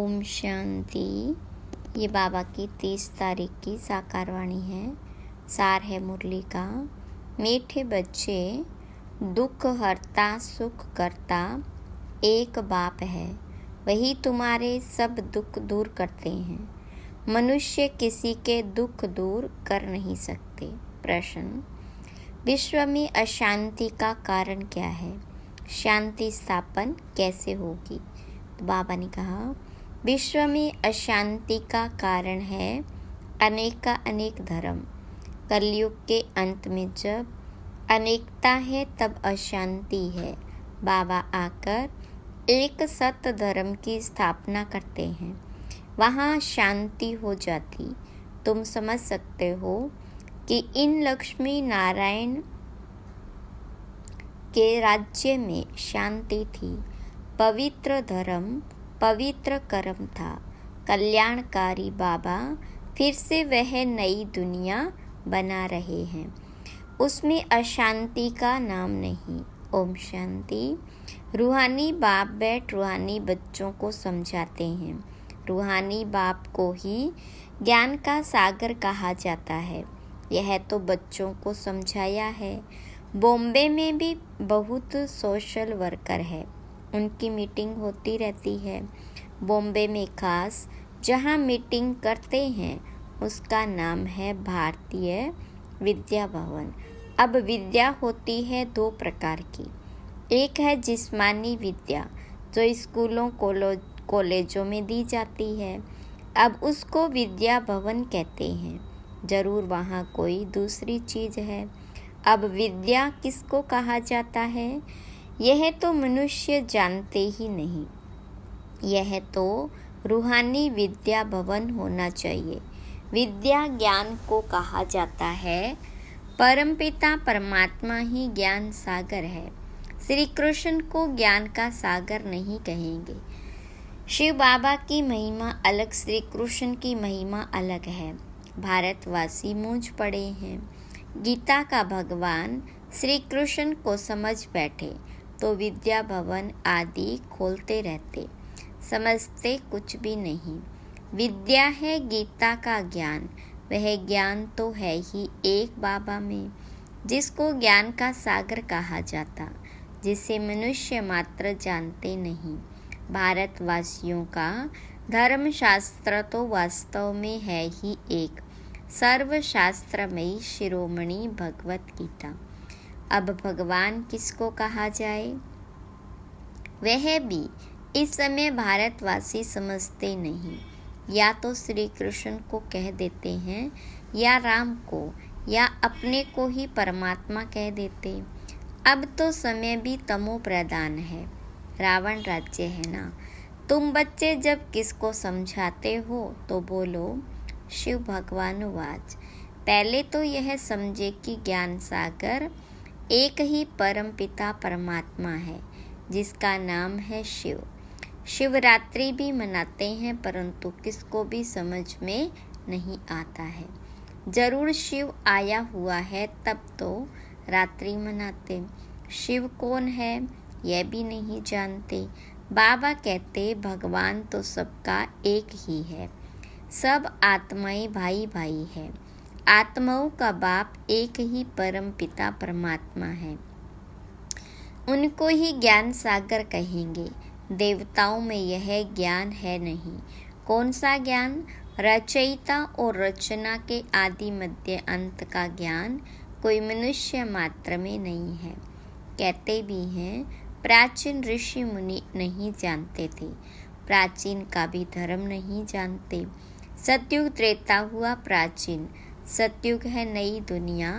ओम शांति। ये बाबा की 30 तारीख की साकार वाणी है। सार है मुरली का। मीठे बच्चे, दुख हरता सुख करता एक बाप है, वही तुम्हारे सब दुख दूर करते हैं। मनुष्य किसी के दुख दूर कर नहीं सकते। प्रश्न: विश्व में अशांति का कारण क्या है? शांति स्थापन कैसे होगी? तो बाबा ने कहा, विश्व में अशांति का कारण है अनेक का अनेक धर्म। कलयुग के अंत में जब अनेकता है तब अशांति है। बाबा आकर एक सत्य धर्म की स्थापना करते हैं, वहाँ शांति हो जाती। तुम समझ सकते हो कि इन लक्ष्मी नारायण के राज्य में शांति थी। पवित्र धर्म, पवित्र कर्म था। कल्याणकारी बाबा फिर से वह नई दुनिया बना रहे हैं, उसमें अशांति का नाम नहीं। ओम शांति। रूहानी बाप बैठ रूहानी बच्चों को समझाते हैं। रूहानी बाप को ही ज्ञान का सागर कहा जाता है। यह तो बच्चों को समझाया है। बॉम्बे में भी बहुत सोशल वर्कर है, उनकी मीटिंग होती रहती है। बॉम्बे में खास जहाँ मीटिंग करते हैं उसका नाम है भारतीय विद्या भवन। अब विद्या होती है दो प्रकार की। एक है जिस्मानी विद्या जो स्कूलों कॉलेजों में दी जाती है, अब उसको विद्या भवन कहते हैं। जरूर वहाँ कोई दूसरी चीज़ है। अब विद्या किसको कहा जाता है यह तो मनुष्य जानते ही नहीं। यह तो रूहानी विद्या भवन होना चाहिए। विद्या ज्ञान को कहा जाता है। परमपिता परमात्मा ही ज्ञान सागर है। श्री कृष्ण को ज्ञान का सागर नहीं कहेंगे। शिव बाबा की महिमा अलग, श्री कृष्ण की महिमा अलग है। भारतवासी मूंझ पड़े हैं। गीता का भगवान श्री कृष्ण को समझ बैठे तो विद्या भवन आदि खोलते रहते, समझते कुछ भी नहीं। विद्या है गीता का ज्ञान, वह ज्ञान तो है ही एक बाबा में, जिसको ज्ञान का सागर कहा जाता, जिसे मनुष्य मात्र जानते नहीं। भारतवासियों का धर्मशास्त्र तो वास्तव में है ही एक सर्वशास्त्रमयी शिरोमणि भगवत गीता। अब भगवान किसको कहा जाए वह भी इस समय भारतवासी समझते नहीं। या तो श्री कृष्ण को कह देते हैं, या राम को, या अपने को ही परमात्मा कह देते। अब तो समय भी तमो प्रधान है, रावण राज्य है ना। तुम बच्चे जब किसको समझाते हो तो बोलो शिव भगवानुवाच। पहले तो यह समझे कि ज्ञान सागर एक ही परम पिता परमात्मा है, जिसका नाम है शिव। शिवरात्रि भी मनाते हैं, परंतु किसको भी समझ में नहीं आता है। जरूर शिव आया हुआ है तब तो रात्रि मनाते। शिव कौन है यह भी नहीं जानते। बाबा कहते भगवान तो सबका एक ही है, सब आत्माएं भाई भाई है। आत्माओं का बाप एक ही परम पिता परमात्मा है, उनको ही ज्ञान सागर कहेंगे। देवताओं में यह ज्ञान है नहीं। कौन सा ज्ञान? रचयिता और रचना के आदि मध्य अंत का ज्ञान कोई मनुष्य मात्र में नहीं है। कहते भी हैं प्राचीन ऋषि मुनि नहीं जानते थे, प्राचीन का भी धर्म नहीं जानते। सतयुग त्रेता हुआ प्राचीन, सतयुग है नई दुनिया,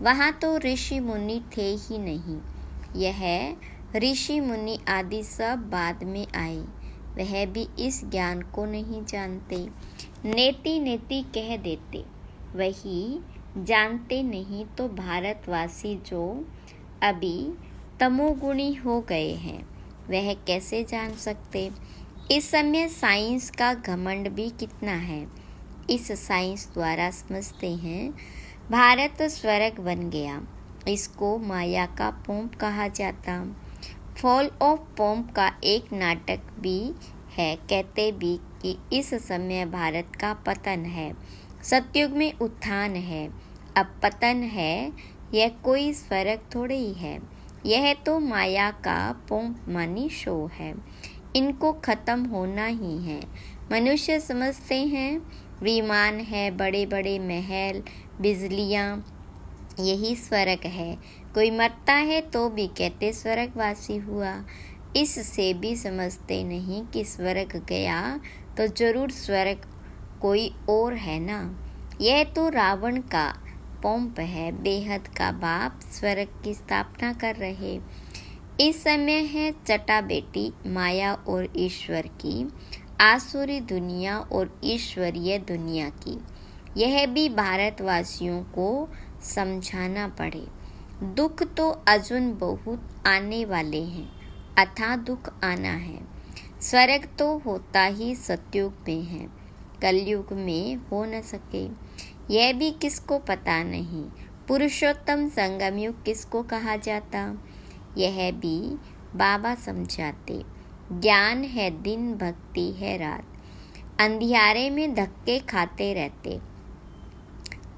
वहाँ तो ऋषि मुनि थे ही नहीं। यह ऋषि मुनि आदि सब बाद में आए, वह भी इस ज्ञान को नहीं जानते। नेति नेति कह देते, वही जानते नहीं। तो भारतवासी जो अभी तमोगुणी हो गए हैं वह कैसे जान सकते? इस समय साइंस का घमंड भी कितना है। इस साइंस द्वारा समझते हैं भारत स्वर्ग बन गया। इसको माया का पोंप कहा जाता। फॉल ऑफ पोंप का एक नाटक भी है, कहते भी कि इस समय भारत का पतन है, सतयुग में उत्थान है। अब पतन है, यह कोई स्वर्ग थोड़े ही है, यह तो माया का पोंप मानी शो है। इनको खत्म होना ही है। मनुष्य समझते हैं विमान है, बड़े बड़े महल, बिजलियाँ, यही स्वर्ग है। कोई मरता है तो भी कहते स्वर्गवासी हुआ। इससे भी समझते नहीं कि स्वर्ग गया तो जरूर स्वर्ग कोई और है ना। यह तो रावण का पोंप है, बेहद का बाप स्वर्ग की स्थापना कर रहे। इस समय है चटा बेटी माया और ईश्वर की, आसुरी दुनिया और ईश्वरीय दुनिया की। यह भी भारतवासियों को समझाना पड़े। दुख तो अजुन बहुत आने वाले हैं, अथाह दुख आना है। स्वर्ग तो होता ही सतयुग में है, कलयुग में हो न सके, यह भी किसको पता नहीं। पुरुषोत्तम संगम युग किसको कहा जाता, यह भी बाबा समझाते। ज्ञान है दिन, भक्ति है रात, अंधियारे में धक्के खाते रहते।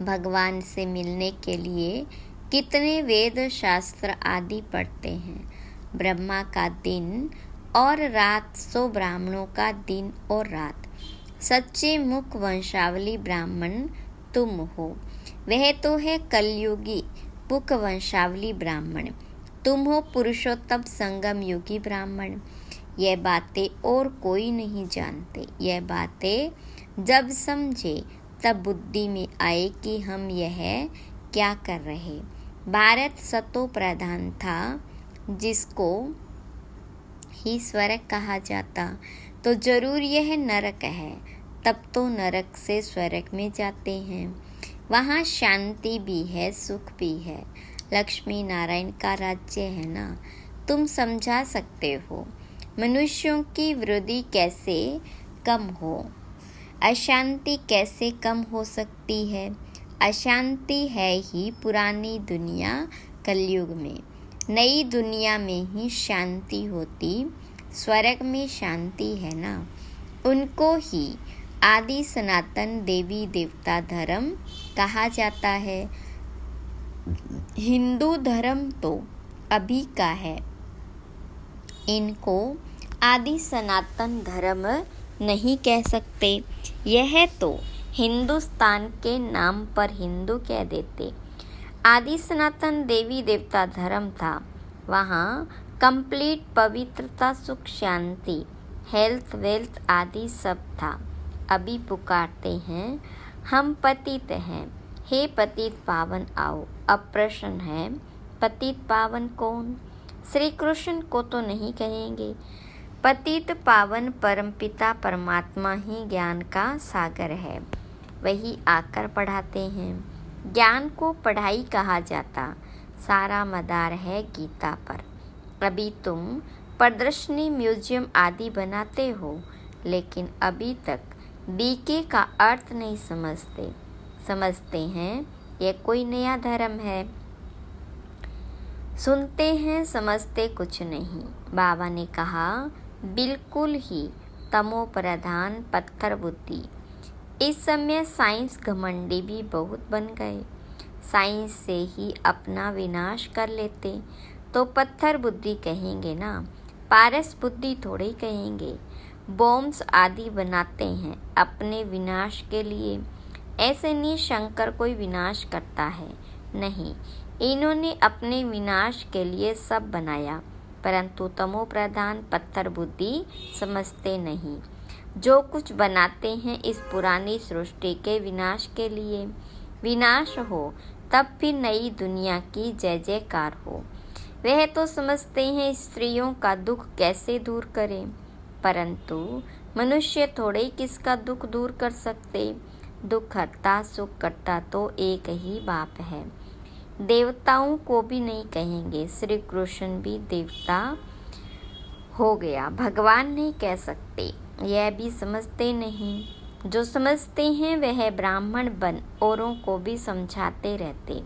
भगवान से मिलने के लिए कितने वेद शास्त्र आदि पढ़ते हैं। ब्रह्मा का दिन और रात, सो ब्राह्मणों का दिन और रात। सच्चे मुख वंशावली ब्राह्मण तुम हो, वह तो है कलयुगी मुख वंशावली ब्राह्मण। तुम हो पुरुषोत्तम संगम युगी ब्राह्मण। यह बातें और कोई नहीं जानते। यह बातें जब समझे तब बुद्धि में आए कि हम यह क्या कर रहे। भारत सतो प्रधान था, जिसको ही स्वर्ग कहा जाता, तो जरूर यह नरक है। तब तो नरक से स्वर्ग में जाते हैं, वहाँ शांति भी है, सुख भी है। लक्ष्मी नारायण का राज्य है ना। तुम समझा सकते हो मनुष्यों की वृद्धि कैसे कम हो, अशांति कैसे कम हो सकती है। अशांति है ही पुरानी दुनिया, कलयुग में नई दुनिया में ही शांति होती। स्वर्ग में शांति है ना। उनको ही आदि सनातन देवी देवता धर्म कहा जाता है। हिंदू धर्म तो अभी का है, इनको आदि सनातन धर्म नहीं कह सकते। यह तो हिंदुस्तान के नाम पर हिंदू कह देते। आदि सनातन देवी देवता धर्म था, वहाँ कंप्लीट पवित्रता, सुख, शांति, हेल्थ, वेल्थ आदि सब था। अभी पुकारते हैं हम पतित हैं, हे पतित पावन आओ। अब प्रश्न है पतित पावन कौन। श्री कृष्ण को तो नहीं कहेंगे। पतित पावन परमपिता परमात्मा ही ज्ञान का सागर है, वही आकर पढ़ाते हैं। ज्ञान को पढ़ाई कहा जाता, सारा मदार है गीता पर। अभी तुम प्रदर्शनी, म्यूजियम आदि बनाते हो, लेकिन अभी तक बीके का अर्थ नहीं समझते। समझते हैं यह कोई नया धर्म है। सुनते हैं, समझते कुछ नहीं। बाबा ने कहा बिल्कुल ही तमो प्रधान पत्थर बुद्धि। इस समय साइंस घमंडी भी बहुत बन गए। साइंस से ही अपना विनाश कर लेते तो पत्थर बुद्धि कहेंगे ना, पारस बुद्धि थोड़े कहेंगे। बॉम्ब्स आदि बनाते हैं अपने विनाश के लिए। ऐसे नहीं शंकर कोई विनाश करता है, नहीं, इन्होंने अपने विनाश के लिए सब बनाया, परंतु तमो प्रधान पत्थर बुद्धि समझते नहीं। जो कुछ बनाते हैं इस पुरानी सृष्टि के विनाश के लिए। विनाश हो तब फिर नई दुनिया की जय जयकार हो। वह तो समझते हैं स्त्रियों का दुख कैसे दूर करें, परंतु मनुष्य थोड़े ही किसका दुख दूर कर सकते। दुख हरता सुख करता तो एक ही बाप है। देवताओं को भी नहीं कहेंगे, श्री कृष्ण भी देवता हो गया, भगवान नहीं कह सकते। यह भी समझते नहीं। जो समझते हैं वह ब्राह्मण बन औरों को भी समझाते रहते।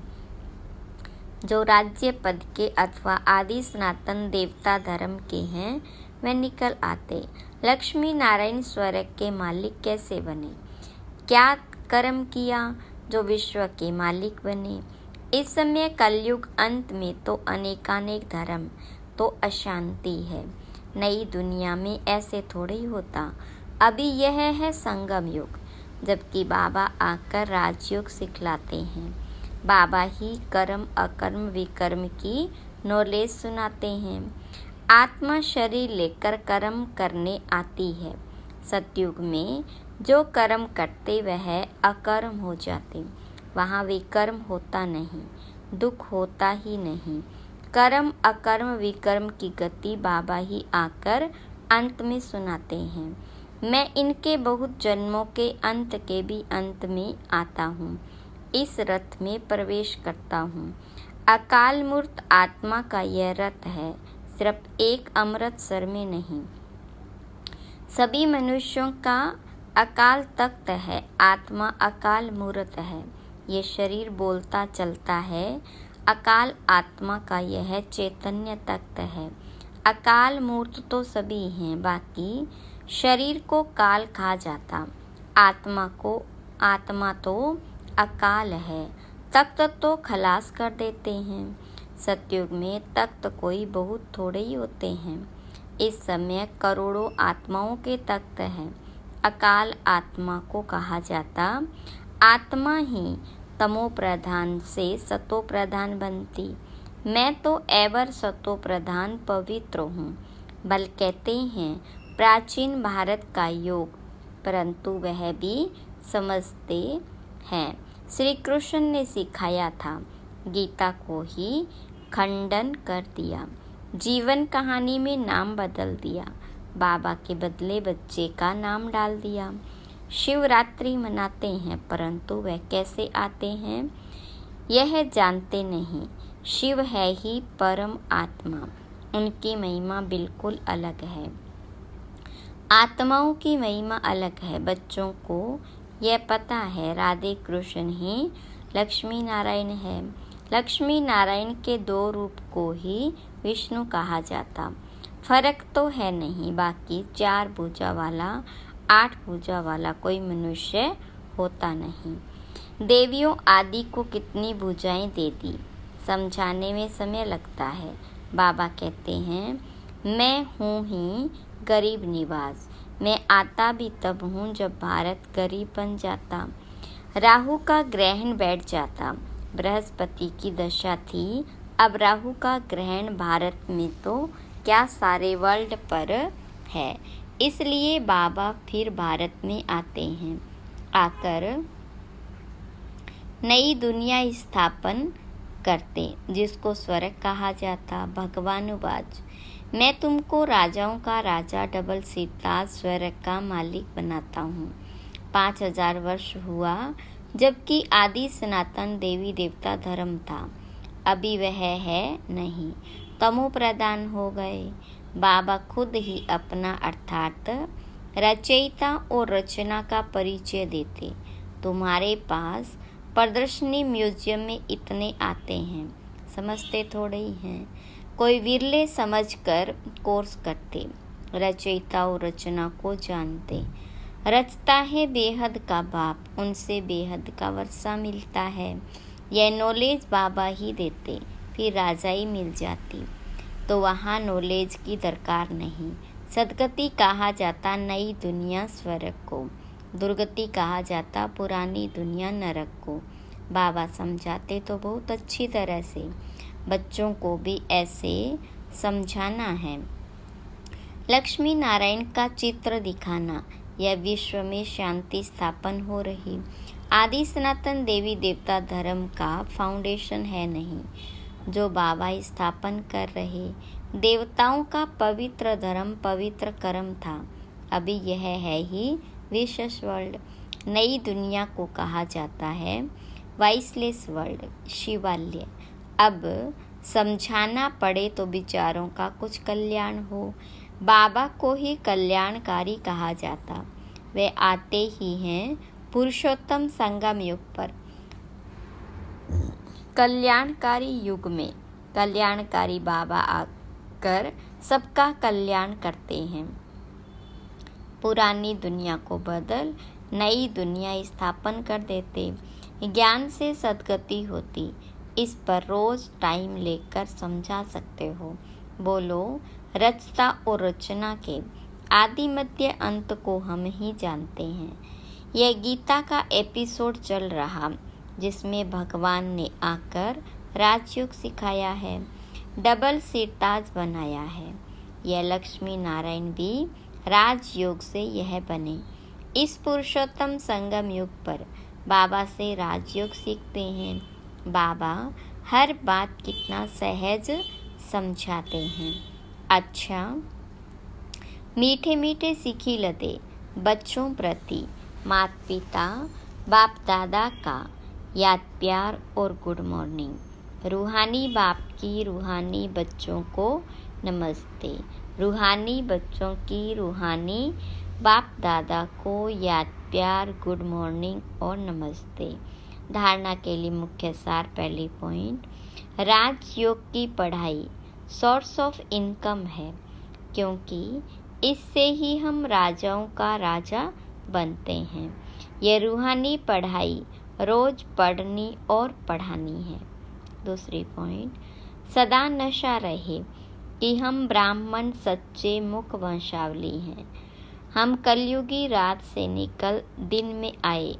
जो राज्य पद के अथवा आदि सनातन देवता धर्म के हैं वह निकल आते। लक्ष्मी नारायण स्वर्ग के मालिक कैसे बने? क्या कर्म किया जो विश्व के मालिक बने? इस समय कलयुग अंत में तो अनेकानेक धर्म तो अशांति है। नई दुनिया में ऐसे थोड़े ही होता। अभी यह है संगम युग, जबकि बाबा आकर राजयोग सिखलाते हैं। बाबा ही कर्म अकर्म विकर्म की नॉलेज सुनाते हैं। आत्मा शरीर लेकर कर्म करने आती है। सतयुग में जो कर्म करते वह अकर्म हो जाते। वहाँ विकर्म होता नहीं, दुख होता ही नहीं। कर्म अकर्म विकर्म की गति बाबा ही आकर अंत में सुनाते हैं। मैं इनके बहुत जन्मों के अंत के भी अंत में आता हूँ। इस रथ में प्रवेश करता हूँ। अकाल मूर्त आत्मा का यह रथ है, सिर्फ एक अमृतसर में नहीं। सभी मनुष्यों का अकाल तख्त है, आत्मा अकाल मूर्त है। ये शरीर बोलता चलता है, अकाल आत्मा का यह चैतन्य तख्त है। अकाल मूर्त तो सभी हैं, बाकी शरीर को काल खा जाता। आत्मा तो अकाल है, तख्त तो खलास कर देते हैं। सतयुग में तख्त कोई बहुत थोड़े ही होते हैं। इस समय करोड़ों आत्माओं के तख्त हैं। अकाल आत्मा को कहा जाता। आत्मा ही तमो प्रधान से सतो प्रधान बनती। मैं तो एवर सतो प्रधान पवित्र हूँ। बल कहते हैं प्राचीन भारत का योग, परंतु वह भी समझते हैं। श्री कृष्ण ने सिखाया था, गीता को ही खंडन कर दिया। जीवन कहानी में नाम बदल दिया। बाबा के बदले बच्चे का नाम डाल दिया। शिवरात्रि मनाते हैं, परंतु वह कैसे आते हैं यह जानते नहीं। शिव है ही परम आत्मा, उनकी महिमा बिल्कुल अलग है। आत्माओं की महिमा अलग है। बच्चों को यह पता है, राधे कृष्ण ही लक्ष्मी नारायण है। लक्ष्मी नारायण के दो रूप को ही विष्णु कहा जाता। फर्क तो है नहीं, बाकी 4 भुजा वाला 8 भुजा वाला कोई मनुष्य होता नहीं। देवियों आदि को कितनी भुजाएं दे दी, समझाने में समय लगता है। बाबा कहते हैं मैं हूँ ही गरीब निवास। मैं आता भी तब हूँ जब भारत गरीब बन जाता। राहु का ग्रहण बैठ जाता। बृहस्पति की दशा थी, अब राहु का ग्रहण भारत में तो क्या सारे वर्ल्ड पर है। इसलिए बाबा फिर भारत में आते हैं। आकर नई दुनिया स्थापन करते, जिसको स्वर्ग कहा जाता। भगवानुवाच मैं तुमको राजाओं का राजा डबल सीरताज स्वर्ग का मालिक बनाता हूँ। 5000 वर्ष हुआ जबकि आदि सनातन देवी देवता धर्म था। अभी वह है नहीं, तमो प्रधान हो गए। बाबा खुद ही अपना अर्थात रचयिता और रचना का परिचय देते। तुम्हारे पास प्रदर्शनी म्यूजियम में इतने आते हैं, समझते थोड़े ही हैं। कोई विरले समझकर कोर्स करते। रचयिता और रचना को जानते। रचता है बेहद का बाप, उनसे बेहद का वर्षा मिलता है। यह नॉलेज बाबा ही देते, फिर राजाई मिल जाती, तो वहाँ नॉलेज की दरकार नहीं। सदगति कहा जाता नई दुनिया स्वर्ग को, दुर्गति कहा जाता पुरानी दुनिया नरक को। बाबा समझाते तो बहुत अच्छी तरह से, बच्चों को भी ऐसे समझाना है। लक्ष्मी नारायण का चित्र दिखाना, यह विश्व में शांति स्थापन हो रही। आदि सनातन देवी देवता धर्म का फाउंडेशन है नहीं, जो बाबा स्थापन कर रहे। देवताओं का पवित्र धर्म पवित्र कर्म था। अभी यह है ही विशेष वर्ल्ड। नई दुनिया को कहा जाता है वाइसलेस वर्ल्ड, शिवालय। अब समझाना पड़े तो विचारों का कुछ कल्याण हो। बाबा को ही कल्याणकारी कहा जाता। वे आते ही हैं पुरुषोत्तम संगम युग पर। कल्याणकारी युग में कल्याणकारी बाबा आकर सबका कल्याण करते हैं। पुरानी दुनिया को बदल नई दुनिया स्थापन कर देते। ज्ञान से सद्गति होती। इस पर रोज टाइम लेकर समझा सकते हो। बोलो, रचता और रचना के आदि मध्य अंत को हम ही जानते हैं। यह गीता का एपिसोड चल रहा जिसमें भगवान ने आकर राजयोग सिखाया है, डबल सिरताज बनाया है। यह लक्ष्मी नारायण भी राजयोग से यह बने। इस पुरुषोत्तम संगम युग पर बाबा से राजयोग सीखते हैं। बाबा हर बात कितना सहज समझाते हैं। अच्छा, मीठे मीठे सीखी लते बच्चों प्रति माता पिता बाप दादा का याद प्यार और गुड मॉर्निंग। रूहानी बाप की रूहानी बच्चों को नमस्ते। रूहानी बच्चों की रूहानी बाप दादा को याद प्यार गुड मॉर्निंग और नमस्ते। धारणा के लिए मुख्य सार। पहली पॉइंट, राजयोग की पढ़ाई सोर्स ऑफ इनकम है, क्योंकि इससे ही हम राजाओं का राजा बनते हैं। यह रूहानी पढ़ाई रोज पढ़नी और पढ़ानी है। दूसरी पॉइंट, सदा नशा रहे कि हम ब्राह्मण सच्चे मुख वंशावली हैं। हम कलयुगी रात से निकल दिन में आए।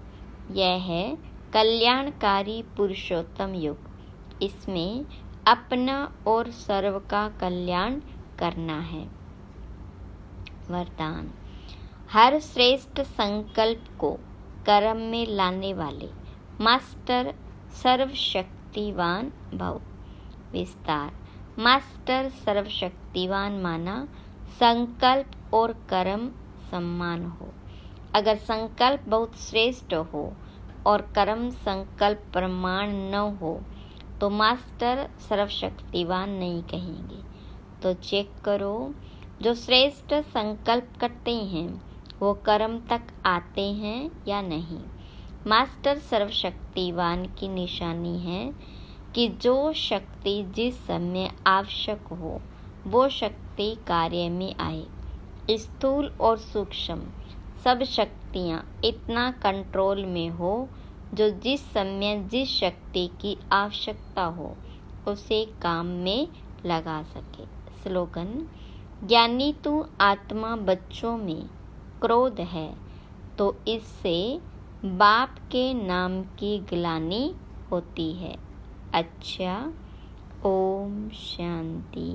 यह है कल्याणकारी पुरुषोत्तम युग। इसमें अपना और सर्व का कल्याण करना है। वरदान, हर श्रेष्ठ संकल्प को कर्म में लाने वाले मास्टर सर्वशक्तिवान भव। विस्तार, मास्टर सर्वशक्तिवान माना संकल्प और कर्म समान हो। अगर संकल्प बहुत श्रेष्ठ हो और कर्म संकल्प प्रमाण न हो तो मास्टर सर्वशक्तिवान नहीं कहेंगे। तो चेक करो, जो श्रेष्ठ संकल्प करते हैं वो कर्म तक आते हैं या नहीं। मास्टर सर्वशक्तिवान की निशानी है कि जो शक्ति जिस समय आवश्यक हो वो शक्ति कार्य में आए। स्थूल और सूक्ष्म सब शक्तियाँ इतना कंट्रोल में हो जो जिस समय जिस शक्ति की आवश्यकता हो उसे काम में लगा सके। स्लोगन, ज्ञानी तू आत्मा बच्चों में क्रोध है तो इससे बाप के नाम की ग्लानि होती है। अच्छा, ओम शांति।